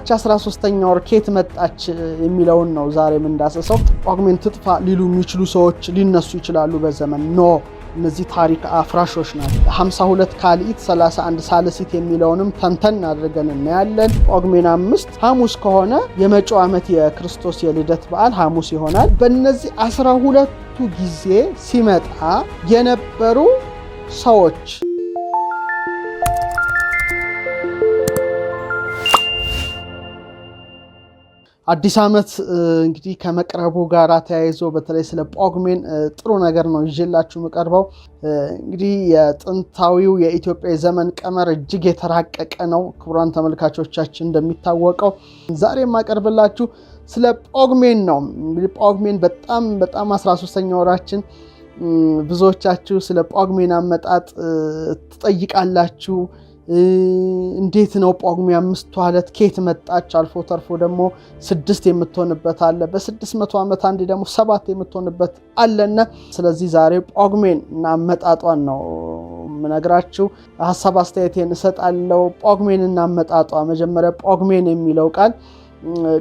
13ኛ ወር ከየት መጣች የሚለውን ነው ዛሬ የምንዳሰሰው። ጳጉሜን ትጥፋ ሊሉ የሚችሉ ሰዎች ሊነሱ ይችላሉ በዘመን ኖ እነዚህ ታሪክ አፍራሾች ናቸው። 52 ካልኢት 31 ሳልሲት የሚለውንም ተንተን አድርገን እናያለን። ጳጉሜን 5 ሐሙስ ከሆነ የመጪው ዓመት የክርስቶስ የልደት በዓል ሐሙስ ይሆናል። በእነዚህ 12ቱ ጊዜ ሲመጣ የነበሩ ሰዎች አዲስ ዓመት እንግዲህ ከመቅረቡ ጋር ተያይዞ በተለይ ስለ ጳጉሜን ጥሩ ነገር ነው ይዤላችሁ መቀርበው። እንግዲህ የጥንታዊው የኢትዮጵያ ዘመን ቀመር እጅግ የተራቀቀ ነው። ክቡራን ተመልካቾቻችን እንደሚታወቀው ዛሬ ማቀርብላችሁ ስለ ጳጉሜን ነው። እንግዲህ ጳጉሜን በጣም 13ኛ ወራችን ብዙዎቻችሁ ስለ ጳጉሜን አመጣጥ ትጠይቃላችሁ። እንዴት ነው ጳጉሜ 5 ዕለት ከየት መጣች? አልፎ ተርፎ ደግሞ 6 የምትሆንበት አለ። በ600 ዓመት አንዴ ደግሞ 7 የምትሆንበት አለና ስለዚህ ዛሬ ጳጉሜን እና አመጣጧን ነው ምነግራችሁ። ሐሳብ አስተያየቴን እሰጣለሁ። ጳጉሜን እና አመጣጧ መጀመሪያ ጳጉሜን የሚለው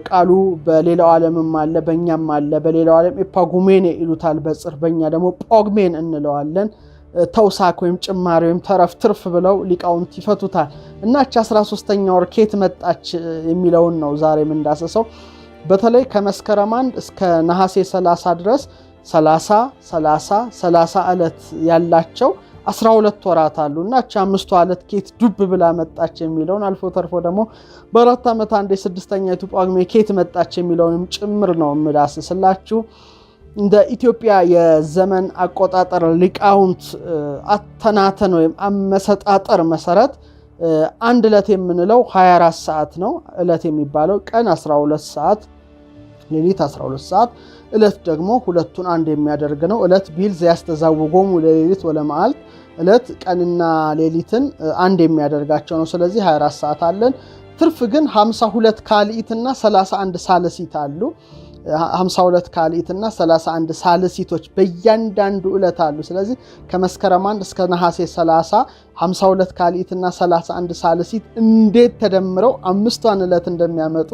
ቃሉ በሌላው ዓለምም አለ በእኛም አለ። በሌላው ዓለም ኤፓጉሜን ይሉታል በጽር፣ በእኛ ደግሞ ጳጉሜን እንለዋለን። ተውሳክ ወይም ጭማሪ ወይም ተረፍ ትርፍ ብለው ሊቃውንት ይፈቱታል። እና 13ኛ ወር ከየት መጣች የሚለውን ነው ዛሬ የምንዳሰሰው። በተለይ ከመስከረም 1 እስከ ነሐሴ 30 ድረስ 30 ዕለት ያላቸው 12 ወራት አሉ። እና 5 ዕለት ከየት ዱብ ብላ መጣች የሚለውን አልፎ ተርፎ ደግሞ በአራት ዓመት አንዴ 6ኛይቱ ጳጉሜ ከየት መጣች የሚለውንም ጭምር ነው የምዳስስላችሁ። እንደ ኢትዮጵያ የዘመን አቆጣጠር ሊቃውንት አተናተን ወይም አመሰጣጠር መሰረት አንድ ዕለት የምንለው 24 ሰዓት ነው። ዕለት የሚባለው ቀን 12 ሰዓት፣ ሌሊት 12 ሰዓት፣ ዕለት ደግሞ ሁለቱን አንድ የሚያደርግ ነው። ዕለት ቢል ዘያስተዛውጎሙ ለሌሊት ወለመዓልት፣ ዕለት ቀንና ሌሊትን አንድ የሚያደርጋቸው ነው። ስለዚህ 24 ሰዓት አለን። ትርፍ ግን 52 ካልኢትና 31 ሳልሲት አሉ። 52 ካልኢትና 31 ሳልሲቶች በእያንዳንዱ ዕለት አሉ። ስለዚህ ከመስከረም 1 እስከ ነሐሴ 30 52 ካልኢትና 31 ሳልሲት እንዴት ተደምረው 5ቷን ዕለት እንደሚያመጡ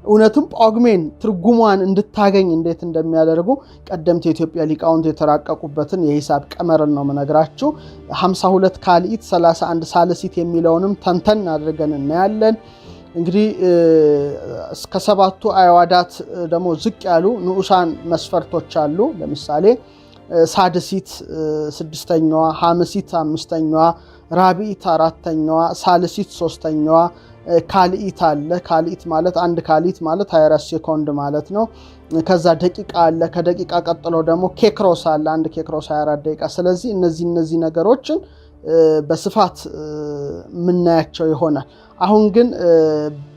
እውነትም ጳጉሜን ትርጉሟን እንድታገኝ እንዴት እንደሚያደርጉ ቀደምት የኢትዮጵያ ሊቃውንት የተራቀቁበትን የሂሳብ ቀመርን ነው መነግራችሁ። 52 ካልኢት 31 ሳልሲት የሚለውንም ተንተን አድርገን እናያለን። እንግዲህ እስከ 7ቱ አዕዋዳት ደግሞ ዝቅ ያሉ ንዑሳን መስፈርቶች አሉ። ለምሳሌ ሳድሲት 6ኛዋ፣ ሐምሲት 5ኛዋ፣ ራቢት 4ኛዋ፣ ሳልሲት 3ኛዋ፣ ካልኢት አለ። ካልኢት ማለት አንድ ካልኢት ማለት 24 ሴኮንድ ማለት ነው። ከዛ ደቂቃ አለ። ከደቂቃ ቀጥሎ ደግሞ ኬክሮስ አለ። አንድ ኬክሮስ 24 ደቂቃ። ስለዚህ እነዚህ ነገሮችን በስፋት ምናያቸው ይሆናል። አሁን ግን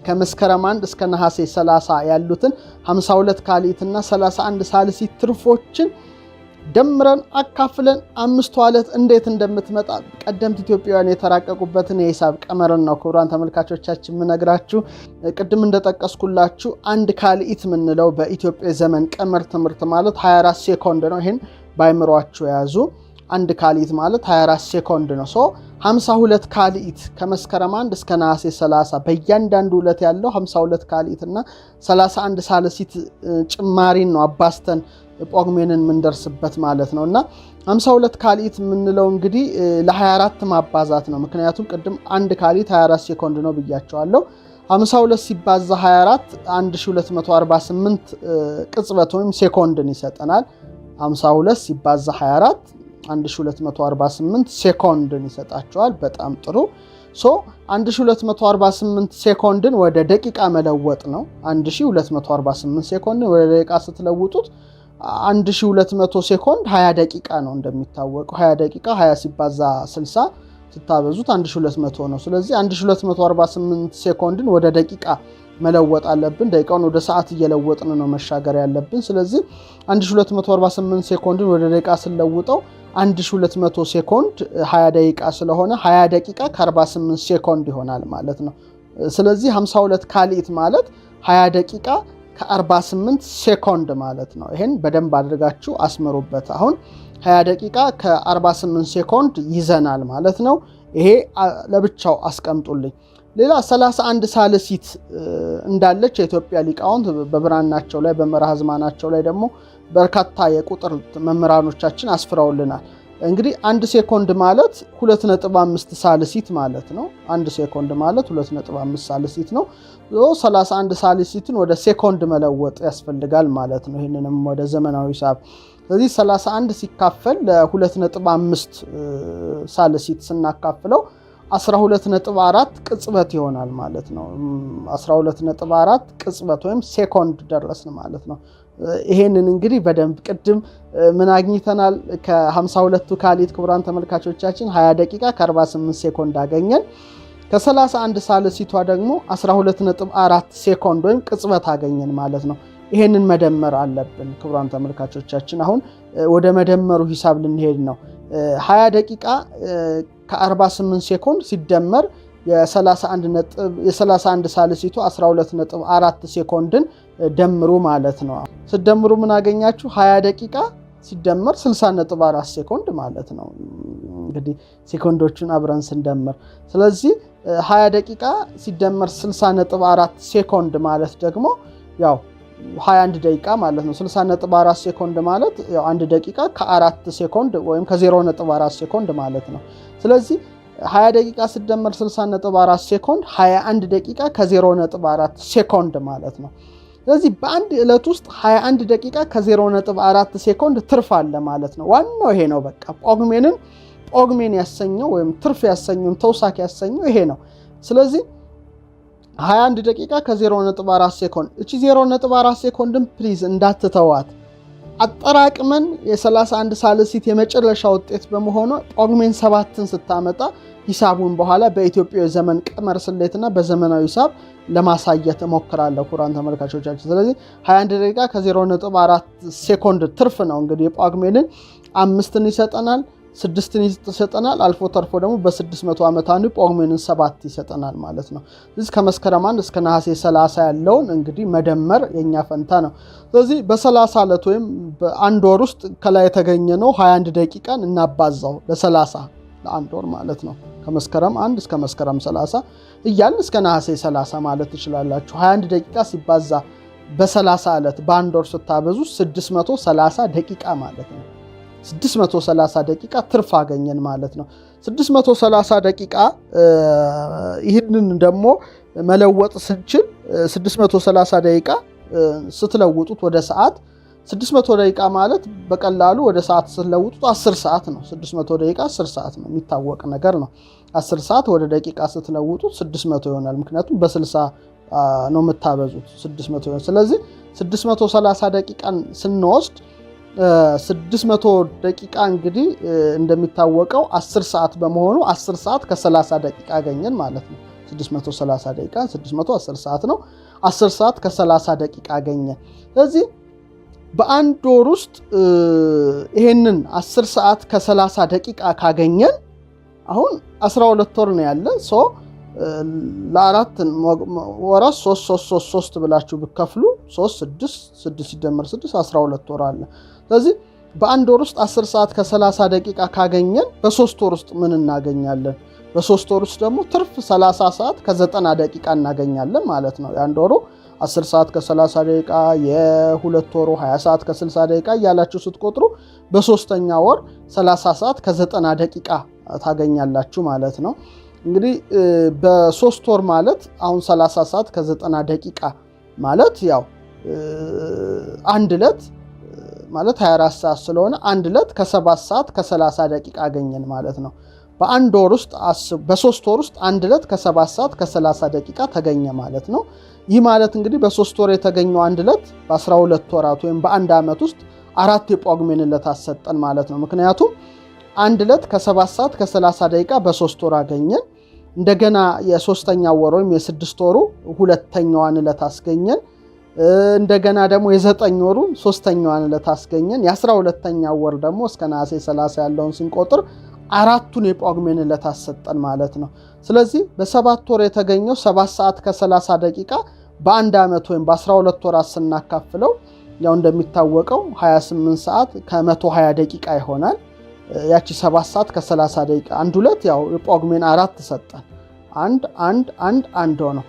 ከመስከረም 1 እስከ ነሐሴ 30 ያሉትን 52 ካልኢትና 31 ሳልሲት ትርፎችን ደምረን አካፍለን 5ቷ ዕለት እንዴት እንደምትመጣ ቀደምት ኢትዮጵያውያን የተራቀቁበትን የሂሳብ ቀመርን ነው ክቡራን ተመልካቾቻችን ምነግራችሁ። ቅድም እንደጠቀስኩላችሁ አንድ ካልኢት ምንለው በኢትዮጵያ ዘመን ቀመር ትምህርት ማለት 24 ሴኮንድ ነው። ይሄን ባይምሯችሁ ያዙ። አንድ ካልኢት ማለት 24 ሴኮንድ ነው። 52 ካልኢት ከመስከረም 1 እስከ ነሐሴ 30 በእያንዳንዱ ዕለት ያለው 52 ካልኢት እና 31 ሳልሲት ጭማሪን ነው አባስተን ጳጉሜንን ምንደርስበት ማለት ነው። እና 52 ካልኢት ምንለው እንግዲህ ለ24 ማባዛት ነው። ምክንያቱም ቅድም አንድ ካልኢት 24 ሴኮንድ ነው ብያቸዋለሁ። 52 ሲባዛ 24 1248 ቅጽበት ወይም ሴኮንድን ይሰጠናል። 52 ሲባዛ 24 1248 ሴኮንድን ይሰጣቸዋል። በጣም ጥሩ። 1248 ሴኮንድን ወደ ደቂቃ መለወጥ ነው። 1248 ሴኮንድን ወደ ደቂቃ ስትለውጡት 1200 ሴኮንድ 20 ደቂቃ ነው። እንደሚታወቀው 20 ደቂቃ 20 ሲባዛ 60 ስታበዙት 1200 ነው። ስለዚህ 1248 ሴኮንድን ወደ ደቂቃ መለወጥ አለብን። ደቂቃውን ወደ ሰዓት እየለወጥን ነው መሻገር ያለብን። ስለዚህ 1248 ሴኮንድን ወደ ደቂቃ ስለውጠው 1200 ሴኮንድ 20 ደቂቃ ስለሆነ 20 ደቂቃ ከ48 ሴኮንድ ይሆናል ማለት ነው። ስለዚህ 52 ካልኢት ማለት 20 ደቂቃ ከ48 ሴኮንድ ማለት ነው። ይሄን በደንብ አድርጋችሁ አስመሩበት። አሁን 20 ደቂቃ ከ48 ሴኮንድ ይዘናል ማለት ነው። ይሄ ለብቻው አስቀምጡልኝ። ሌላ 31 ሳልሲት እንዳለች የኢትዮጵያ ሊቃውንት በብራናቸው ላይ በመርሐ ዝማናቸው ላይ ደግሞ በርካታ የቁጥር መምህራኖቻችን አስፍረውልናል። እንግዲህ 1 ሴኮንድ ማለት 2.5 ሳልሲት ማለት ነው። 1 ሴኮንድ ማለት 2.5 ሳልሲት ነው። 31 ሳልሲትን ወደ ሴኮንድ መለወጥ ያስፈልጋል ማለት ነው። ይህንንም ወደ ዘመናዊ ሂሳብ ስለዚህ 31 ሲካፈል ለ2.5 ሳልሲት ስናካፍለው 12.4 ቅጽበት ይሆናል ማለት ነው። 12.4 ቅጽበት ወይም ሴኮንድ ደረስን ማለት ነው። ይሄንን እንግዲህ በደንብ ቅድም ምን አግኝተናል? ከ52ቱ ካሊት ክቡራን ተመልካቾቻችን 20 ደቂቃ ከ48 ሴኮንድ አገኘን። ከ31 ሳልሲቷ ደግሞ 12.4 ሴኮንድ ወይም ቅጽበት አገኘን ማለት ነው። ይሄንን መደመር አለብን ክቡራን ተመልካቾቻችን። አሁን ወደ መደመሩ ሂሳብ ልንሄድ ነው። 20 ደቂቃ ከ48 ሴኮንድ ሲደመር የ31 ሳልሲቱ 12.4 ሴኮንድን ደምሩ ማለት ነው። ሲደምሩ ምን አገኛችሁ? 20 ደቂቃ ሲደመር 60.4 ሴኮንድ ማለት ነው። እንግዲህ ሴኮንዶቹን አብረን ስንደምር ስለዚህ 20 ደቂቃ ሲደመር 60.4 ሴኮንድ ማለት ደግሞ ያው 21 ደቂቃ ማለት ነው። 60.4 ሴኮንድ ማለት ያው 1 ደቂቃ ከ4 ሴኮንድ ወይም ከ0.4 ሴኮንድ ማለት ነው። ስለዚህ 20 ደቂቃ ሲደመር 60.4 ሴኮንድ 21 ደቂቃ ከ0.4 ሴኮንድ ማለት ነው። ስለዚህ በአንድ ዕለት ውስጥ 21 ደቂቃ ከ0.4 ሴኮንድ ትርፍ አለ ማለት ነው። ዋናው ይሄ ነው። በቃ ጳጉሜን ያሰኘው ወይም ትርፍ ያሰኘው ተውሳክ ያሰኘው ይሄ ነው። ስለዚህ 21 ደቂቃ ከ0.4 ሴኮንድ እቺ 0.4 ሴኮንድን ፕሊዝ እንዳትተዋት። አጠራቅመን የ31 ሳልሲት የመጨረሻ ውጤት በመሆኑ ጳጉሜን 7ን ስታመጣ ሂሳቡን በኋላ በኢትዮጵያ ዘመን ቀመር ስሌትና በዘመናዊ ሂሳብ ለማሳየት እሞክራለሁ ኩራን ተመልካቾቻችን። ስለዚህ 21 ደቂቃ ከ0.4 ሴኮንድ ትርፍ ነው እንግዲህ የጳጉሜንን 5ን ይሰጠናል፣ 6ን ይሰጠናል። አልፎ ተርፎ ደግሞ በ600 ዓመት አንዱ ጳጉሜንን 7 ይሰጠናል ማለት ነው። ስለዚህ ከመስከረም 1 እስከ ነሐሴ 30 ያለውን እንግዲህ መደመር የኛ ፈንታ ነው። ስለዚህ በ30 ዕለት ወይም በአንድ ወር ውስጥ ከላይ የተገኘ ነው 21 ደቂቃን እናባዛው ለ30 ለአንድ ወር ማለት ነው። ከመስከረም 1 እስከ መስከረም 30 እያልን እስከ ነሐሴ 30 ማለት ትችላላችሁ። 21 ደቂቃ ሲባዛ በ30 ዕለት በአንድ ወር ስታበዙ 630 ደቂቃ ማለት ነው። 630 ደቂቃ ትርፍ አገኘን ማለት ነው። 630 ደቂቃ ይህንን ደግሞ መለወጥ ስንችል 630 ደቂቃ ስትለውጡት ወደ ሰዓት 600 ደቂቃ ማለት በቀላሉ ወደ ሰዓት ስትለውጡት 10 ሰዓት ነው። 600 ደቂቃ 10 ሰዓት ነው፣ የሚታወቅ ነገር ነው። 10 ሰዓት ወደ ደቂቃ ስትለውጡት 600 ይሆናል። ምክንያቱም በ60 ነው የምታበዙት 600 ይሆናል። ስለዚህ 630 ደቂቃን ስንወስድ 600 ደቂቃ እንግዲህ እንደሚታወቀው 10 ሰዓት በመሆኑ 10 ሰዓት ከ30 ደቂቃ አገኘን ማለት ነው። 630 ደቂቃ 610 ሰዓት ነው። 10 ሰዓት ከ30 ደቂቃ አገኘን። ስለዚህ በአንድ ወር ውስጥ ይሄንን 10 ሰዓት ከ30 ደቂቃ ካገኘን አሁን 12 ወር ነው ያለን። ለአራት ወራት 3 ብላችሁ ብከፍሉ 3 6 ሲደመር 6 12 ወር አለ። ስለዚህ በአንድ ወር ውስጥ 10 ሰዓት ከ30 ደቂቃ ካገኘን በ3 ወር ውስጥ ምን እናገኛለን? በ3 ወር ውስጥ ደግሞ ትርፍ 30 ሰዓት ከ90 ደቂቃ እናገኛለን ማለት ነው። የአንድ ወሩ 10 ሰዓት ከ30 ደቂቃ፣ የሁለት ወሩ 20 ሰዓት ከ60 ደቂቃ እያላችሁ ስትቆጥሩ በሶስተኛ ወር 30 ሰዓት ከ90 ደቂቃ ታገኛላችሁ ማለት ነው። እንግዲህ በ3 ወር ማለት አሁን 30 ሰዓት ከ90 ደቂቃ ማለት ያው አንድ ዕለት ማለት 24 ሰዓት ስለሆነ አንድ ዕለት ከ7 ሰዓት ከ30 ደቂቃ አገኘን ማለት ነው። በአንድ ወር ውስጥ በ3 ወር ውስጥ አንድ ዕለት ከ7 ሰዓት ከ30 ደቂቃ ተገኘ ማለት ነው። ይህ ማለት እንግዲህ በ3 ወር የተገኘው አንድ ዕለት በ12 ወራት ወይም በአንድ ዓመት ውስጥ 4 የጳጉሜን ዕለት አሰጠን ማለት ነው። ምክንያቱም አንድ ዕለት ከ7 ሰዓት ከ30 ደቂቃ በ3 ወር አገኘን። እንደገና የሶስተኛ ወር ወይም የ6 ወሩ ሁለተኛዋን ዕለት አስገኘን። እንደገና ደግሞ የ9 ወሩ ሶስተኛዋን ዕለት አስገኘን። የ12ኛ ወር ደግሞ እስከ ነሐሴ 30 ያለውን ስንቆጥር 4ቱን የጳጉሜን ዕለት አሰጠን ማለት ነው። ስለዚህ በ7 ወር የተገኘው 7 ሰዓት ከ30 ደቂቃ በአንድ ዓመት ወይም በ12 ወራት ስናካፍለው ያው እንደሚታወቀው 28 ሰዓት ከ120 ደቂቃ ይሆናል። ያቺ 7 ሰዓት ከ30 ደቂቃ አንድ ሁለት ያው የጳጉሜን 4 ሰጠን። 1 1 1 1 ሆነው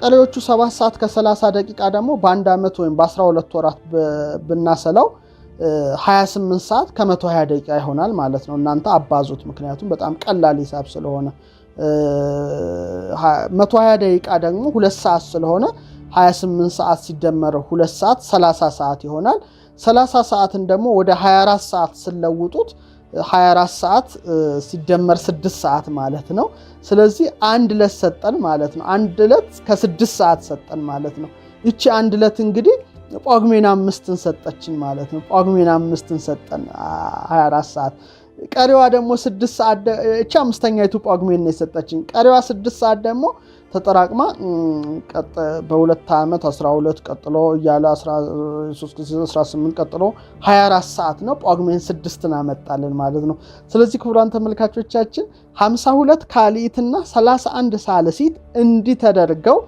ቀሪዎቹ 7 ሰዓት ከ30 ደቂቃ ደግሞ በአንድ ዓመት ወይም በ12 ወራት ብናሰላው 28 ሰዓት ከ120 ደቂቃ ይሆናል ማለት ነው። እናንተ አባዙት፣ ምክንያቱም በጣም ቀላል ሂሳብ ስለሆነ 120 ደቂቃ ደግሞ 2 ሰዓት ስለሆነ 28 ሰዓት ሲደመር 2 ሰዓት 30 ሰዓት ይሆናል። 30 ሰዓትን ደግሞ ወደ 24 ሰዓት ስለውጡት 24 ሰዓት ሲደመር 6 ሰዓት ማለት ነው። ስለዚህ አንድ ዕለት ሰጠን ማለት ነው። አንድ ዕለት ከ6 ሰዓት ሰጠን ማለት ነው። እቺ አንድ ዕለት እንግዲህ ጳጉሜን 5ን ሰጠችን ማለት ነው። ጳጉሜን 5ን ሰጠን 24 ሰዓት። ቀሪዋ ደግሞ 6 ሰዓት እቺ አምስተኛይቱ ጳጉሜን ነው የሰጠችን። ቀሪዋ 6 ሰዓት ደግሞ ተጠራቅማ በሁለት ዓመት 12 ቀጥሎ እያለ 18 ቀጥሎ 24 ሰዓት ነው። ጳጉሜን 6ን አመጣልን ማለት ነው። ስለዚህ ክቡራን ተመልካቾቻችን 52 ካልኢትና 31 ሳልሲት እንዲህ ተደርገው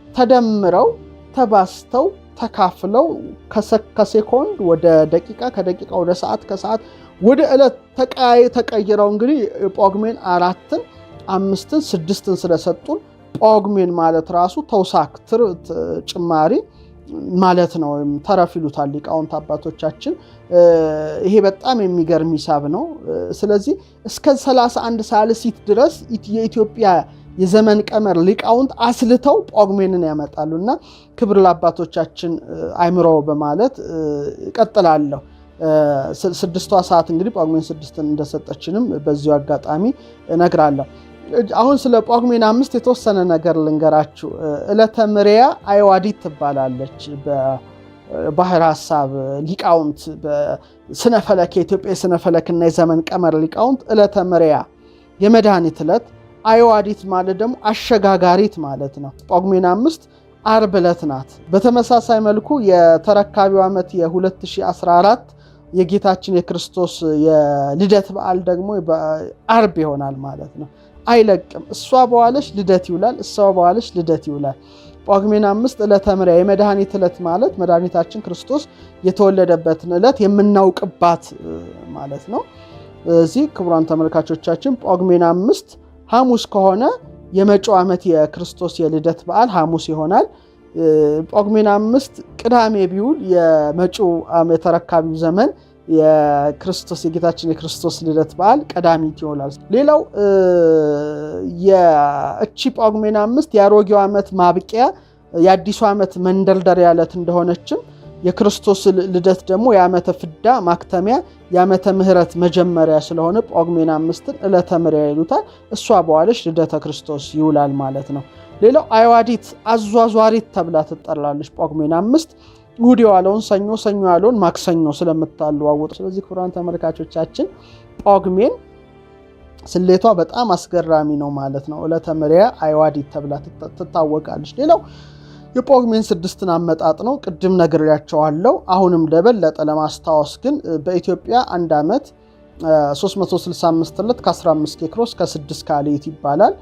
ተደምረው ተባስተው ተካፍለው ከሴኮንድ ወደ ደቂቃ ከደቂቃ ወደ ሰዓት ከሰዓት ወደ ዕለት ተቀይረው እንግዲህ ጳጉሜን 4ን 5ን 6ን ስለሰጡን ጳጉሜን ማለት ራሱ ተውሳክ ጭማሪ ማለት ነው። ወይም ተረፍ ይሉታል ሊቃውንት አባቶቻችን። ይሄ በጣም የሚገርም ሂሳብ ነው። ስለዚህ እስከ 31 ሳልሲት ድረስ የኢትዮጵያ የዘመን ቀመር ሊቃውንት አስልተው ጳጉሜንን ያመጣሉና ክብር ለአባቶቻችን አይምሮ በማለት እቀጥላለሁ። 6ቷ ሰዓት እንግዲህ ጳጉሜን 6ን እንደሰጠችንም በዚሁ አጋጣሚ እነግራለሁ። አሁን ስለ ጳጉሜን 5 የተወሰነ ነገር ልንገራችሁ። ዕለተ ምሪያ አይዋዲት ትባላለች። በባህር ሐሳብ ሊቃውንት በስነፈለክ የኢትዮጵያ ስነፈለክና የዘመን ቀመር ሊቃውንት ዕለተ ምሪያ የመድኃኒት ዕለት፣ አይዋዲት ማለት ደግሞ አሸጋጋሪት ማለት ነው። ጳጉሜን 5 ዓርብ ዕለት ናት። በተመሳሳይ መልኩ የተረካቢው ዓመት የ2014 የጌታችን የክርስቶስ የልደት በዓል ደግሞ ዓርብ ይሆናል ማለት ነው። አይለቅም። እሷ በኋለች ልደት ይውላል፣ እሷ በኋለች ልደት ይውላል። ጳጉሜን 5 ዕለተ ምሪያ የመድኃኒት ዕለት ማለት መድኃኒታችን ክርስቶስ የተወለደበትን ዕለት የምናውቅባት ማለት ነው። እዚህ ክቡራን ተመልካቾቻችን ጳጉሜን 5 ሐሙስ ከሆነ የመጪው ዓመት የክርስቶስ የልደት በዓል ሐሙስ ይሆናል። ጳጉሜን 5 ቅዳሜ ቢውል የመጪው የተረካቢው ዘመን የክርስቶስ የጌታችን የክርስቶስ ልደት በዓል ቀዳሚት ይሆናል። ሌላው የእቺ ጳጉሜን 5 የአሮጌው ዓመት ማብቂያ የአዲሱ ዓመት መንደርደሪያ ዕለት እንደሆነችም የክርስቶስ ልደት ደግሞ የዓመተ ፍዳ ማክተሚያ የዓመተ ምሕረት መጀመሪያ ስለሆነ ጳጉሜን 5ን ዕለተ ምሪያ ይሉታል። እሷ በኋለች ልደተ ክርስቶስ ይውላል ማለት ነው። ሌላው አይዋዲት አዟዟሪት ተብላ ትጠራለች። ጳጉሜን 5 እሑድ የዋለውን ሰኞ፣ ሰኞ ያለውን ማክሰኞ ስለምታለዋውጥ። ስለዚህ ክቡራን ተመልካቾቻችን ጳጉሜን ስሌቷ በጣም አስገራሚ ነው ማለት ነው። ዕለተ ምሪያ አይዋዲት ተብላ ትታወቃለች። ሌላው የጳጉሜን 6ን አመጣጥ ነው። ቅድም ነግሬያቸዋለሁ። አሁንም ለበለጠ ለማስታወስ ግን በኢትዮጵያ አንድ ዓመት 365 ዕለት ከ15 ኬክሮስ ከ6 ካልኢት ይባላል።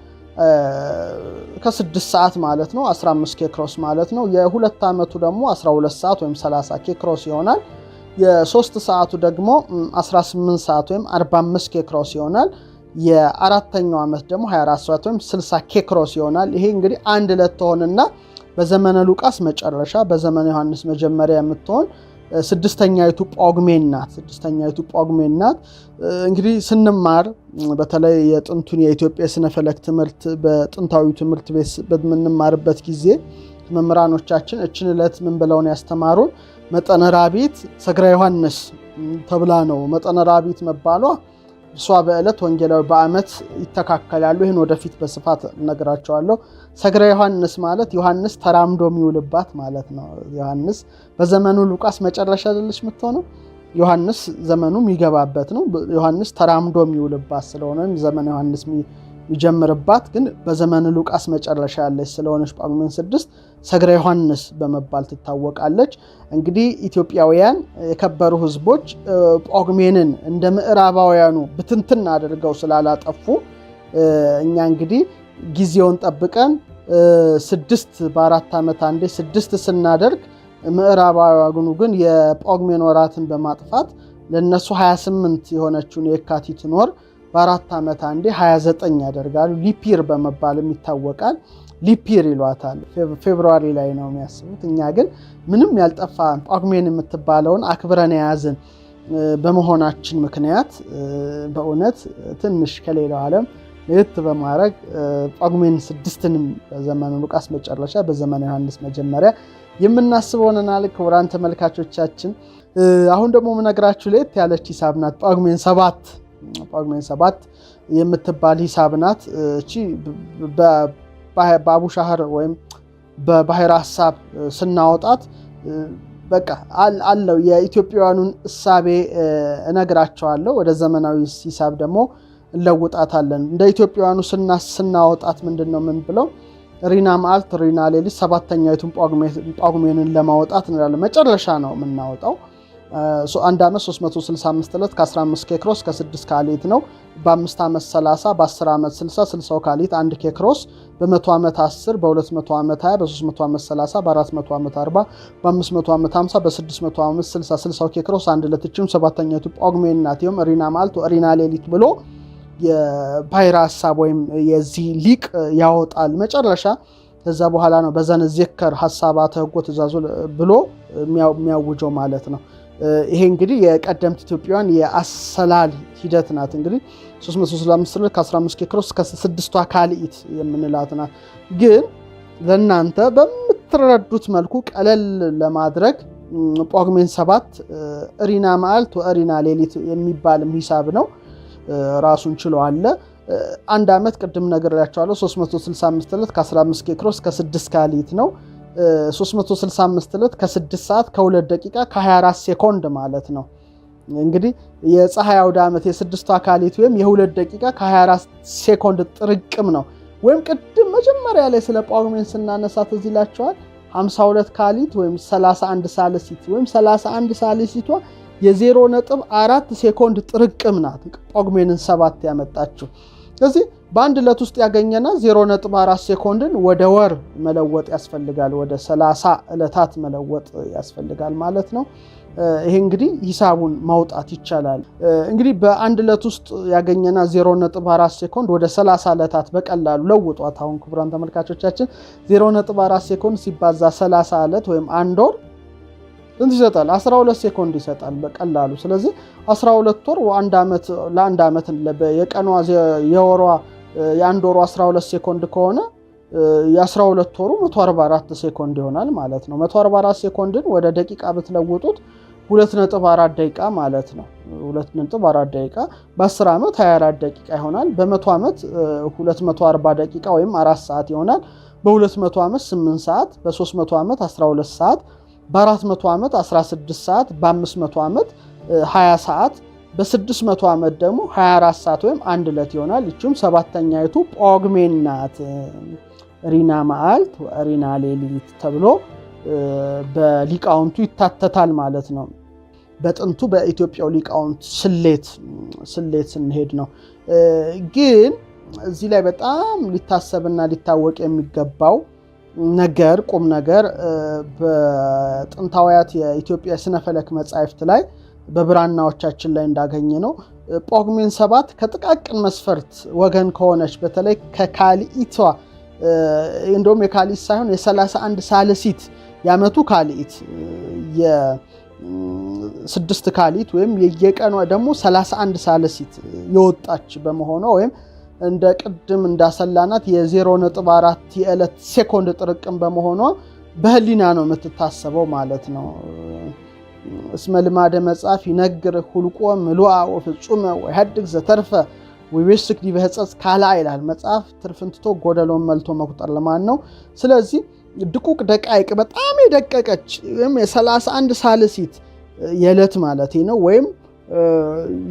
ከ6 ሰዓት ማለት ነው 15 ኬክሮስ ማለት ነው። የሁለት ዓመቱ ደግሞ 12 ሰዓት ወይም 30 ኬክሮስ ይሆናል። የሶስት ሰዓቱ ደግሞ 18 ሰዓት ወይም 45 ኬክሮስ ይሆናል። የአራተኛው ዓመት ደግሞ 24 ሰዓት ወይም 60 ኬክሮስ ይሆናል። ይሄ እንግዲህ አንድ ዕለት ትሆንና በዘመነ ሉቃስ መጨረሻ በዘመነ ዮሐንስ መጀመሪያ የምትሆን ስድስተኛይቱ ጳጉሜን ናት። ስድስተኛይቱ ጳጉሜን ናት። እንግዲህ ስንማር በተለይ የጥንቱን የኢትዮጵያ ስነፈለክ ትምህርት በጥንታዊ ትምህርት ቤት በምንማርበት ጊዜ መምህራኖቻችን እችን ዕለት ምን ብለው ነው ያስተማሩን? መጠነ ራቢት ሰግራ ዮሐንስ ተብላ ነው። መጠነ ራቢት መባሏ እሷ በዕለት ወንጌላዊ በዓመት ይተካከላሉ። ይህን ወደፊት በስፋት እነግራቸዋለሁ። ሰግረ ዮሐንስ ማለት ዮሐንስ ተራምዶ የሚውልባት ማለት ነው። ዮሐንስ በዘመኑ ሉቃስ መጨረሻ አይደለች የምትሆነው፣ ዮሐንስ ዘመኑ የሚገባበት ነው። ዮሐንስ ተራምዶ የሚውልባት ስለሆነ ዘመነ ዮሐንስ የሚጀምርባት ግን በዘመኑ ሉቃስ መጨረሻ ያለች ስለሆነች ጳጉሜን 6 ሰግረ ዮሐንስ በመባል ትታወቃለች። እንግዲህ ኢትዮጵያውያን የከበሩ ሕዝቦች ጳጉሜንን እንደ ምዕራባውያኑ ብትንትን አድርገው ስላላጠፉ እኛ እንግዲህ ጊዜውን ጠብቀን 6 በ4 ዓመት አንዴ 6 ስናደርግ ምዕራባውያኑ ግን የጳጉሜን ወራትን በማጥፋት ለነሱ 28 የሆነችውን የካቲትን ወር በ4 ዓመት አንዴ 29 ያደርጋሉ። ሊፒር በመባልም ይታወቃል። ሊፒር ይሏታል። ፌብሩዋሪ ላይ ነው የሚያስቡት። እኛ ግን ምንም ያልጠፋ ጳጉሜን የምትባለውን አክብረን የያዝን በመሆናችን ምክንያት በእውነት ትንሽ ከሌላው ዓለም ለየት በማድረግ ጳጉሜን 6ንም በዘመነ ሉቃስ መጨረሻ በዘመነ ዮሐንስ መጀመሪያ የምናስበውናል። ክቡራን ተመልካቾቻችን አሁን ደግሞ የምነግራችሁ ለየት ያለች ሂሳብ ናት። ጳጉሜን 7 የምትባል ሂሳብ ናት። እቺ በአቡሻህር ወይም በባሕረ ሐሳብ ስናወጣት በቃ አለው የኢትዮጵያውያኑን እሳቤ እነግራቸዋለሁ። ወደ ዘመናዊ ሂሳብ ደግሞ እንለውጣታለን። እንደ ኢትዮጵያውያኑ ስናወጣት ምንድነው ምን ብለው ሪና መዓልት ሪና ሌሊት 7ኛይቱን ጳጉሜንን ለማውጣት እንላለን። መጨረሻ ነው የምናወጣው። አንድ ዓመት 365 ዕለት ከ15 ኬክሮስ ከ6 ካሊት ነው። በ5 ዓመት 30 በ10 ዓመት 60 ካሊት 1 ኬክሮስ በ100 ዓመት 10 በ200 ዓመት 20 በ300 ዓመት 30 በ400 ዓመት 40 በ500 ዓመት 50 በ600 ዓመት 60 ኬክሮስ አንድ ዕለትችም 7ኛይቱ ጳጉሜን ናት። ይኸውም ሪና መዓልት ሪና ሌሊት ብሎ የባሕረ ሐሳብ ወይም የዚህ ሊቅ ያወጣል መጨረሻ። ከዛ በኋላ ነው በዘነ ዜከር ሐሳባተ ሕጎ ትእዛዙ ብሎ የሚያውጀው ማለት ነው። ይሄ እንግዲህ የቀደምት ኢትዮጵያውያን የአሰላል ሂደት ናት። እንግዲህ 335 ከ15 ኬክሮስ ከ6ቷ ካልኢት የምንላት ናት። ግን ለእናንተ በምትረዱት መልኩ ቀለል ለማድረግ ጳጉሜን 7 ሪና መዓልት ወሪና ሌሊት የሚባልም ሂሳብ ነው። ራሱን ችሎ አለ። አንድ ዓመት ቅድም ነግሬያቸዋለሁ። 365 ዕለት ከ15 ኬክሮስ ከ6 ካሊት ነው። 365 ዕለት ከ6 ሰዓት ከ2 ደቂቃ ከ24 ሴኮንድ ማለት ነው። እንግዲህ የፀሐይ አውደ ዓመት የ6ቷ ካሊት ወይም የ2 ደቂቃ ከ24 ሴኮንድ ጥርቅም ነው። ወይም ቅድም መጀመሪያ ላይ ስለ ጳጉሜን ስናነሳት እዚህ ይላቸዋል 52 ካሊት ወይም 31 ሳልሲት ወይም 31 ሳልሲቷ የ0.4 ሴኮንድ ጥርቅም ናት። ጳጉሜንን 7 ያመጣችው ስለዚህ በአንድ ዕለት ውስጥ ያገኘና 0.4 ሴኮንድን ወደ ወር መለወጥ ያስፈልጋል። ወደ 30 ዕለታት መለወጥ ያስፈልጋል ማለት ነው። ይሄ እንግዲህ ሂሳቡን ማውጣት ይቻላል። እንግዲህ በአንድ ዕለት ውስጥ ያገኘና 0.4 ሴኮንድ ወደ 30 ዕለታት በቀላሉ ለውጧት። አሁን ክቡራን ተመልካቾቻችን 0.4 ሴኮንድ ሲባዛ 30 ዕለት ወይም አንድ ወር እንት ይሰጣል 12 ሴኮንድ ይሰጣል በቀላሉ። ስለዚህ 12 ወር ለአንድ ዓመት የቀኗ የወሯ የአንድ ወሩ 12 ሴኮንድ ከሆነ የ12 ወሩ 144 ሴኮንድ ይሆናል ማለት ነው። 144 ሴኮንድን ወደ ደቂቃ ብትለውጡት 2.4 ደቂቃ ማለት ነው። 2.4 ደቂቃ በ10 ዓመት 24 ደቂቃ ይሆናል። በ100 ዓመት 240 ደቂቃ ወይም 4 ሰዓት ይሆናል። በ200 ዓመት 8 ሰዓት፣ በ300 ዓመት 12 ሰዓት፣ በ400 ዓመት 16 ሰዓት፣ በ500 ዓመት 20 ሰዓት፣ በ600 ዓመት ደግሞ 24 ሰዓት ወይም አንድ ዕለት ይሆናል። ይችም 7ኛይቱ ጳጉሜን ናት። ሪና መዓልት ሪና ሌሊት ተብሎ በሊቃውንቱ ይታተታል ማለት ነው። በጥንቱ በኢትዮጵያው ሊቃውንት ስሌት ስንሄድ ነው። ግን እዚህ ላይ በጣም ሊታሰብና ሊታወቅ የሚገባው ነገር ቁም ነገር በጥንታውያት የኢትዮጵያ ስነፈለክ መጻሕፍት ላይ በብራናዎቻችን ላይ እንዳገኘ ነው ጳጉሜን 7 ከጥቃቅን መስፈርት ወገን ከሆነች በተለይ ከካሊኢቷ እንደውም የካሊት ሳይሆን የ31 ሳልሲት ያመቱ ካሊት የ6 ካሊት ወይም የየቀኗ ደግሞ 31 ሳልሲት የወጣች በመሆኗ ወይም እንደ ቅድም እንዳሰላናት የ0.4 የዕለት ሴኮንድ ጥርቅም በመሆኗ በህሊና ነው የምትታሰበው ማለት ነው። እስመ ልማደ መጽሐፍ ይነግር ሁልቆ ምሉአ ወፍጹመ ወይሐድግ ዘተርፈ ወይወስክ ዲበ ሕጸጽ ካላ ይላል መጽሐፍ። ትርፍንትቶ ጎደሎን መልቶ መቁጠር ለማን ነው? ስለዚህ ድቁቅ ደቃይቅ በጣም የደቀቀች ወይም የ31 ሳልሲት የዕለት ማለት ነው ወይም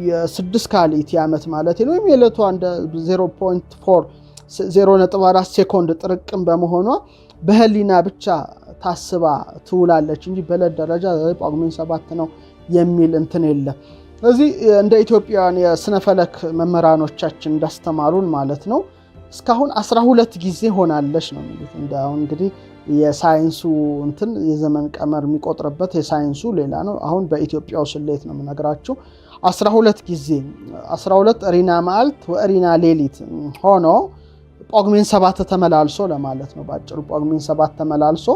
የ6 ካሊት የዓመት ማለት ነው ወይም የዕለቷ እንደ 0.4 ሴኮንድ ጥርቅም በመሆኗ በህሊና ብቻ ታስባ ትውላለች እንጂ በዕለት ደረጃ ጳጉሜን 7 ነው የሚል እንትን የለም። ስለዚህ እንደ ኢትዮጵያውያን የስነፈለክ መምህራኖቻችን እንዳስተማሩን ማለት ነው እስካሁን 12 ጊዜ ሆናለች ነው የሚሉት። እንዳው እንግዲህ የሳይንሱ እንትን የዘመን ቀመር የሚቆጥርበት የሳይንሱ ሌላ ነው። አሁን በኢትዮጵያው ስሌት ነው የምነግራችሁ። 12 ጊዜ 12 ሪና መዓልት ወሪና ሌሊት ሆኖ ጳጉሜን 7 ተመላልሶ ለማለት ነው። ባጭሩ ጳጉሜን 7 ተመላልሶ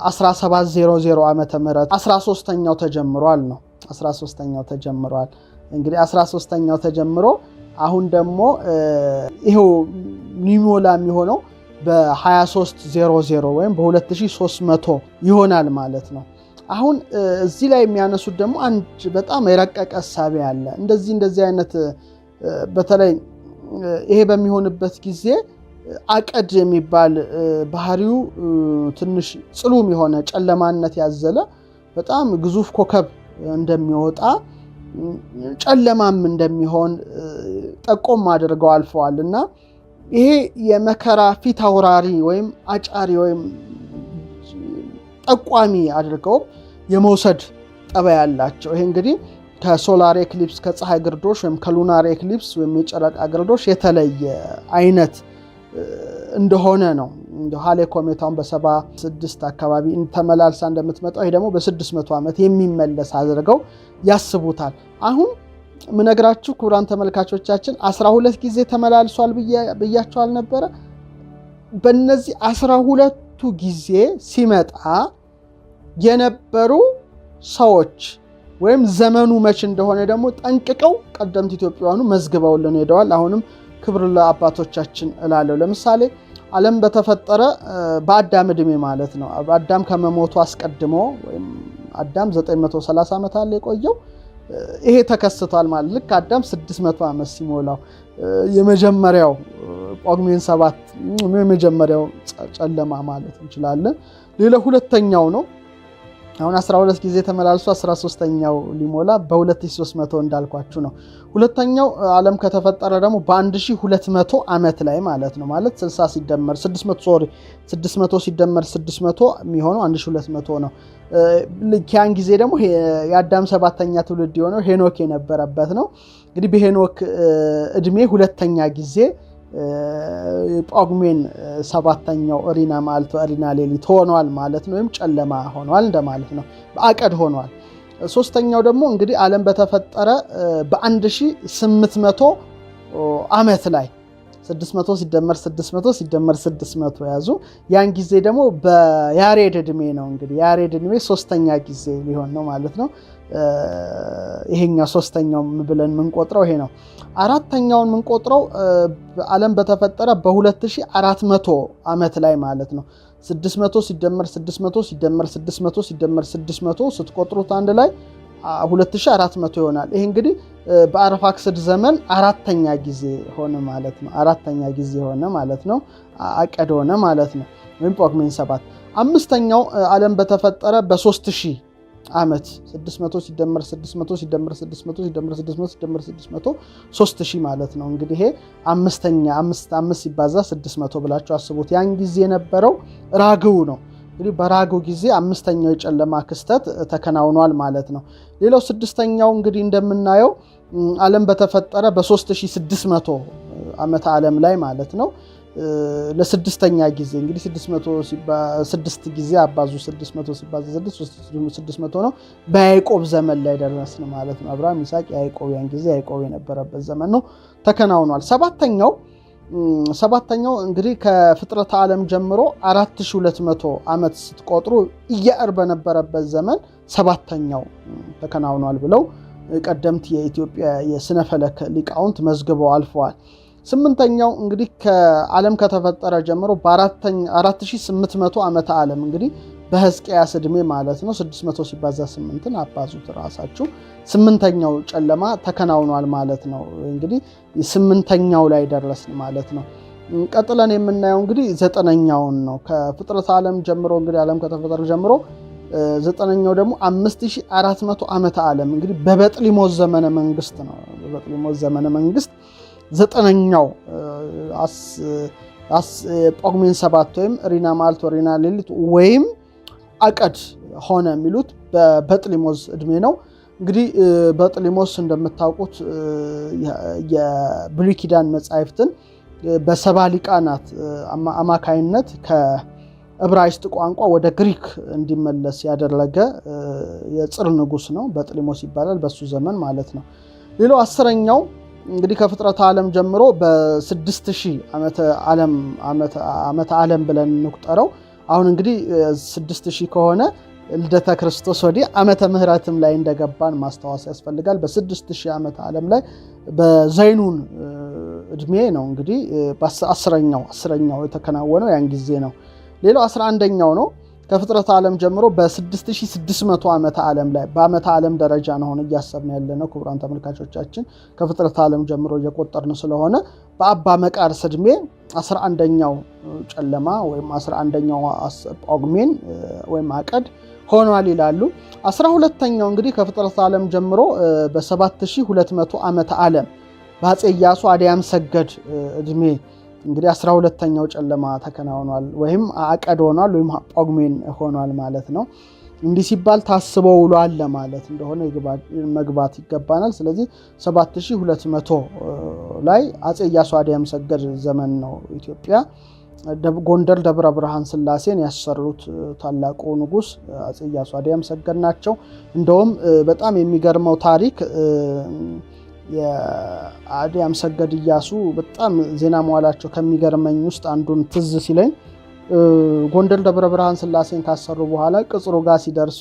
1700 ዓመተ ምህረት 13ኛው ተጀምሯል ነው። 13ኛው ተጀምሯል። እንግዲህ 13ኛው ተጀምሮ አሁን ደግሞ ይሄው ሊሞላ የሚሆነው በ2300 ወይም በ2300 ይሆናል ማለት ነው። አሁን እዚህ ላይ የሚያነሱት ደግሞ አንድ በጣም የረቀቀ ሐሳብ አለ። እንደዚህ አይነት በተለይ ይሄ በሚሆንበት ጊዜ አቀድ የሚባል ባህሪው ትንሽ ጽሉም የሆነ ጨለማነት ያዘለ በጣም ግዙፍ ኮከብ እንደሚወጣ ጨለማም እንደሚሆን ጠቆም አድርገው አልፈዋልና ይሄ የመከራ ፊት አውራሪ ወይም አጫሪ ወይም ጠቋሚ አድርገው የመውሰድ ጠባይ ያላቸው ይሄ እንግዲህ ከሶላር ኤክሊፕስ ከፀሐይ ግርዶሽ ወይም ከሉናር ኤክሊፕስ ወይም የጨረቃ ግርዶሽ የተለየ አይነት እንደሆነ ነው። እንደ ሃሌ ኮሜታውን በ76 አካባቢ ተመላልሳ እንደምትመጣው ይሄ ደግሞ በ600 ዓመት የሚመለስ አድርገው ያስቡታል። አሁን ምነግራችሁ ክቡራን ተመልካቾቻችን 12 ጊዜ ተመላልሷል ብያችሁ አልነበረ? በእነዚህ 12ቱ ጊዜ ሲመጣ የነበሩ ሰዎች ወይም ዘመኑ መች እንደሆነ ደግሞ ጠንቅቀው ቀደምት ኢትዮጵያውያኑ መዝግበውልን ሄደዋል። አሁንም ክብር ለአባቶቻችን እላለሁ። ለምሳሌ ዓለም በተፈጠረ በአዳም ዕድሜ ማለት ነው። አዳም ከመሞቱ አስቀድሞ ወይም አዳም 930 ዓመት አለ የቆየው ይሄ ተከስቷል ማለት ልክ አዳም 600 ዓመት ሲሞላው የመጀመሪያው ጳጉሜን 7 የመጀመሪያው ጨለማ ማለት እንችላለን። ሌላ ሁለተኛው ነው። አሁን 12 ጊዜ ተመላልሶ 13ኛው ሊሞላ በ2300 እንዳልኳችሁ ነው። ሁለተኛው ዓለም ከተፈጠረ ደግሞ በ1200 ዓመት ላይ ማለት ነው። ማለት 60 ሲደመር 600 ሲደመር 600 የሚሆነው 1200 ነው። ያን ጊዜ ደግሞ የአዳም 7ኛ ትውልድ የሆነው ሄኖክ የነበረበት ነው። እንግዲህ በሄኖክ እድሜ ሁለተኛ ጊዜ ጳጉሜን 7ኛው ሪና መዓልት ሪና ሌሊት ሆኗል ማለት ነው። ወይም ጨለማ ሆኗል እንደማለት ነው። በአቀድ ሆኗል። ሶስተኛው ደግሞ እንግዲህ ዓለም በተፈጠረ በ1800 ዓመት ላይ 600 ሲደመር 600 ሲደመር 600 ያዙ። ያን ጊዜ ደግሞ በያሬድ እድሜ ነው። እንግዲህ ያሬድ እድሜ ሶስተኛ ጊዜ ሊሆን ነው ማለት ነው። ይሄኛው ሶስተኛው ብለን ምንቆጥረው ይሄ ነው። አራተኛውን ምንቆጥረው ዓለም በተፈጠረ በ2400 ዓመት ላይ ማለት ነው። 600 ሲደመር 600 ሲደመር 600 ሲደመር 600 ስትቆጥሩት አንድ ላይ 2400 ይሆናል። ይሄ እንግዲህ በአርፋክስድ ዘመን አራተኛ ጊዜ ሆነ ማለት ነው። አራተኛ ጊዜ ሆነ ማለት ነው። አቀድ ሆነ ማለት ነው። ወይም ጳጉሜን 7። አምስተኛው ዓለም በተፈጠረ በ3000 ዓመት 600 ሲደመር 600 ሲደመር 600 ሲደመር 600 ሲደመር 600 3000 ማለት ነው። እንግዲህ ይሄ አምስተኛ 5 ሲባዛ 600 ብላችሁ አስቡት። ያን ጊዜ የነበረው ራግው ነው። እንግዲህ በራግው ጊዜ አምስተኛው የጨለማ ክስተት ተከናውኗል ማለት ነው። ሌላው ስድስተኛው እንግዲህ እንደምናየው ዓለም በተፈጠረ በ3600 ዓመት ዓለም ላይ ማለት ነው። ለስድስተኛ ጊዜ እንግዲህ 6 ጊዜ አባዙ 600 ሲባዛ 600 ነው። በያዕቆብ ዘመን ላይ ደረስን ማለት ነው። አብርሃም፣ ይስሐቅ፣ ያዕቆብ ያን ጊዜ ያዕቆብ የነበረበት ዘመን ነው። ተከናውኗል። ሰባተኛው እንግዲህ ከፍጥረተ ዓለም ጀምሮ 4200 ዓመት ስትቆጥሩ ኢያዕር በነበረበት ዘመን ሰባተኛው ተከናውኗል ብለው ቀደምት የኢትዮጵያ የስነ ፈለክ ሊቃውንት መዝግበው አልፈዋል። ስምንተኛው እንግዲህ ከዓለም ከተፈጠረ ጀምሮ በ4800 ዓመተ ዓለም እንግዲህ በሕዝቅያስ ዕድሜ ማለት ነው። 600 ሲባዛ 8ን አባዙት ራሳችሁ። ስምንተኛው ጨለማ ተከናውኗል ማለት ነው። እንግዲህ ስምንተኛው ላይ ደረስን ማለት ነው። ቀጥለን የምናየው እንግዲህ ዘጠነኛውን ነው። ከፍጥረት ዓለም ጀምሮ እንግዲህ ዓለም ከተፈጠረ ጀምሮ ዘጠነኛው ደግሞ 5400 ዓመተ ዓለም እንግዲህ በበጥሊሞስ ዘመነ መንግስት ነው። በበጥሊሞስ ዘመነ መንግስት ዘጠነኛው ጳጉሜን 7 ወይም ሪና መዓልት ሪና ሌሊት ወይም አቀድ ሆነ የሚሉት በበጥሊሞስ እድሜ ነው። እንግዲህ በጥሊሞስ እንደምታውቁት የብሉይ ኪዳን መጻሕፍትን በሰባ ሊቃናት አማካይነት ከዕብራይስጥ ቋንቋ ወደ ግሪክ እንዲመለስ ያደረገ የጽር ንጉስ ነው። በጥሊሞስ ይባላል። በሱ ዘመን ማለት ነው። ሌላው 10ኛው እንግዲህ ከፍጥረት ዓለም ጀምሮ በ6000 ዓመተ ዓለም ብለን እንቁጠረው። አሁን እንግዲህ 6000 ከሆነ ልደተ ክርስቶስ ወዲህ ዓመተ ምህረትም ላይ እንደገባን ማስተዋወስ ያስፈልጋል። በ6000 ዓመተ ዓለም ላይ በዘይኑን እድሜ ነው እንግዲህ በ10ኛው የተከናወነው ያን ጊዜ ነው። ሌላው 11ኛው ነው። ከፍጥረት ዓለም ጀምሮ በ6600 ዓመተ ዓለም ላይ በዓመተ ዓለም ደረጃ ነው አሁን እያሰብን ያለነው ክቡራን ተመልካቾቻችን። ከፍጥረት ዓለም ጀምሮ እየቆጠርን ስለሆነ በአባ መቃርስ እድሜ 11ኛው ጨለማ ወይም 11ኛው ጳጉሜን ወይም አቀድ ሆኗል ይላሉ። 12ኛው እንግዲህ ከፍጥረት ዓለም ጀምሮ በ7200 ዓመተ ዓለም በአፄ ኢያሱ አድያም ሰገድ እድሜ እንግዲህ 12ኛው ጨለማ ተከናውኗል ወይም አቀድ ሆኗል ወይም ጳጉሜን ሆኗል ማለት ነው። እንዲህ ሲባል ታስበው ውሏል ለማለት እንደሆነ መግባት ይገባናል። ስለዚህ 7200 ላይ አፄ ኢያሱ አድያም ሰገድ ዘመን ነው ኢትዮጵያ። ጎንደር ደብረ ብርሃን ስላሴን ያሰሩት ታላቁ ንጉስ አፄ ኢያሱ አድያም ሰገድ ናቸው። እንደውም በጣም የሚገርመው ታሪክ የአድያም ሰገድ ኢያሱ በጣም ዜና መዋላቸው ከሚገርመኝ ውስጥ አንዱን ትዝ ሲለኝ ጎንደር ደብረ ብርሃን ስላሴን ካሰሩ በኋላ ቅጽሩ ጋር ሲደርሱ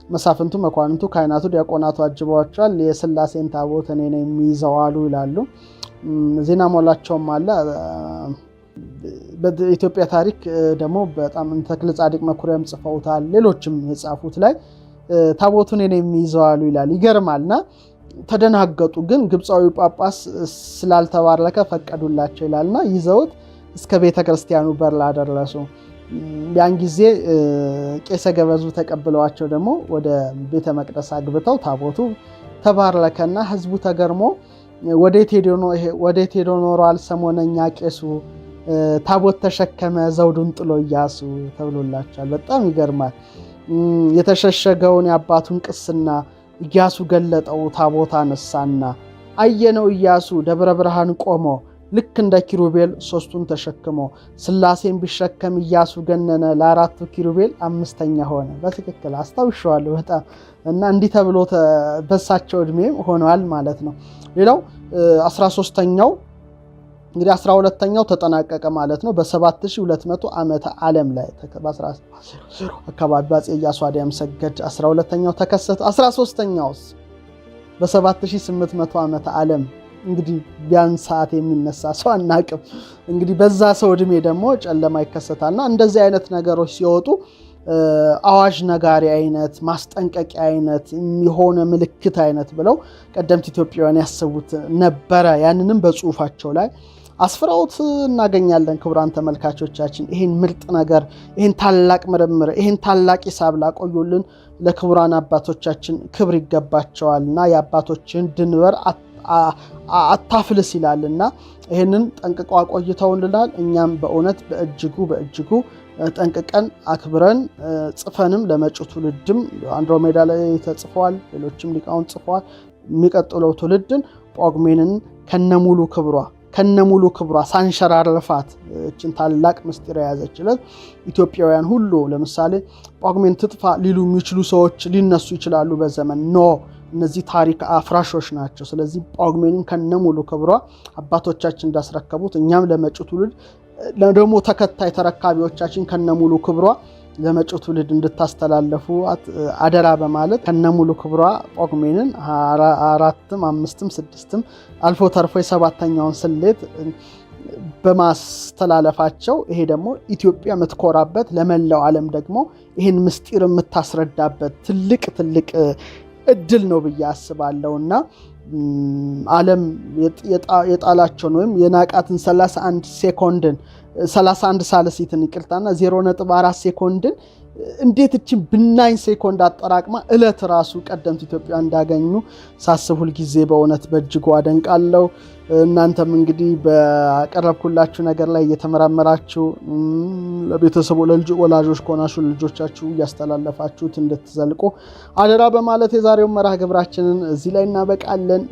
መሳፍንቱ፣ መኳንንቱ፣ ካህናቱ፣ ዲያቆናቱ አጅበዋቸዋል። የስላሴን ታቦት እኔ ነኝ የሚይዘው አሉ ይላሉ። ዜና መዋላቸውም አለ። በኢትዮጵያ ታሪክ ደግሞ በጣም ተክለ ጻድቅ መኩሪያም ጽፈውታል። ሌሎችም የጻፉት ላይ ታቦቱን እኔ ነኝ የሚይዘው አሉ ይላል። ይገርማልና ተደናገጡ። ግን ግብፃዊ ጳጳስ ስላልተባረከ ፈቀዱላቸው ይላልና ይዘውት እስከ ቤተክርስቲያኑ በር አደረሱ። ያን ጊዜ ቄሰ ገበዙ ተቀብለዋቸው ደግሞ ወደ ቤተ መቅደስ አግብተው ታቦቱ ተባረከና ህዝቡ ተገርሞ ወዴት ሄዶ ኖሯል ሰሞነኛ ቄሱ ታቦት ተሸከመ ዘውዱን ጥሎ ኢያሱ ተብሎላቸዋል። በጣም ይገርማል። የተሸሸገውን የአባቱን ቅስና ኢያሱ ገለጠው፣ ታቦት አነሳና አየነው ኢያሱ ደብረ ብርሃን ቆሞ ልክ እንደ ኪሩቤል ሶስቱን ተሸክሞ ስላሴን ቢሸከም ኢያሱ ገነነ ለአራቱ ኪሩቤል አምስተኛ ሆነ። በትክክል አስታውሻለሁ በጣም እና እንዲህ ተብሎ በሳቸው እድሜ ሆኗል ማለት ነው። ሌላው 13ኛው እንግዲህ 12ኛው ተጠናቀቀ ማለት ነው። በ7200 ዓመተ ዓለም ላይ አካባቢ በአፄ ኢያሱ አድያም ሰገድ 12ኛው ተከሰተ። 13ኛውስ በ7800 ዓመተ ዓለም እንግዲህ ቢያንስ ሰዓት የሚነሳ ሰው አናቅም። እንግዲህ በዛ ሰው እድሜ ደግሞ ጨለማ ይከሰታልና እንደዚህ አይነት ነገሮች ሲወጡ አዋጅ ነጋሪ አይነት ማስጠንቀቂያ አይነት የሆነ ምልክት አይነት ብለው ቀደምት ኢትዮጵያውያን ያሰቡት ነበረ። ያንንም በጽሁፋቸው ላይ አስፍረውት እናገኛለን። ክቡራን ተመልካቾቻችን ይህን ምርጥ ነገር፣ ይህን ታላቅ ምርምር፣ ይህን ታላቅ ሂሳብ ላቆዩልን ለክቡራን አባቶቻችን ክብር ይገባቸዋልና የአባቶችን ድንበር አታፍልስ ይላልና ይህንን ጠንቅቀው አቆይተውልናል። እኛም በእውነት በእጅጉ ጠንቅቀን አክብረን ጽፈንም ለመጪው ትውልድም አንድሮሜዳ ላይ ተጽፏል፣ ሌሎችም ሊቃውንት ጽፈዋል። የሚቀጥለው ትውልድን ጳጉሜንን ከነሙሉ ክብሯ ሳንሸራርፋት እችን ታላቅ ምስጢር የያዘችለት ኢትዮጵያውያን ሁሉ ለምሳሌ ጳጉሜን ትጥፋ ሊሉ የሚችሉ ሰዎች ሊነሱ ይችላሉ በዘመን እነዚህ ታሪክ አፍራሾች ናቸው። ስለዚህ ጳጉሜንን ከነሙሉ ክብሯ አባቶቻችን እንዳስረከቡት እኛም ለመጪው ትውልድ ደግሞ ተከታይ ተረካቢዎቻችን ከነሙሉ ክብሯ ለመጪው ትውልድ እንድታስተላለፉ አደራ በማለት ከነሙሉ ክብሯ ጳጉሜንን 4ም 5ም 6ም አልፎ ተርፎ 7ኛውን ስሌት በማስተላለፋቸው ይሄ ደግሞ ኢትዮጵያ የምትኮራበት ለመላው ዓለም ደግሞ ይህን ምስጢር የምታስረዳበት ትልቅ እድል ነው ብዬ አስባለሁና ዓለም የጣላቸውን ወይም የናቃትን 31 ሳልሲትን ይቅርታና 0.4 ሴኮንድን እንዴት እቺ ብናኝ ሴኮንድ አጠራቅማ እለት ራሱ ቀደምት ኢትዮጵያ እንዳገኙ ሳስብ ሁል ጊዜ በእውነት በእጅጉ አደንቃለሁ። እናንተም እንግዲህ በቀረብኩላችሁ ነገር ላይ እየተመራመራችሁ ለቤተሰቡ ወላጆች ከሆናችሁ ልጆቻችሁ እያስተላለፋችሁት እንድትዘልቁ አደራ በማለት የዛሬውን መርሃ ግብራችንን እዚህ ላይ እናበቃለን።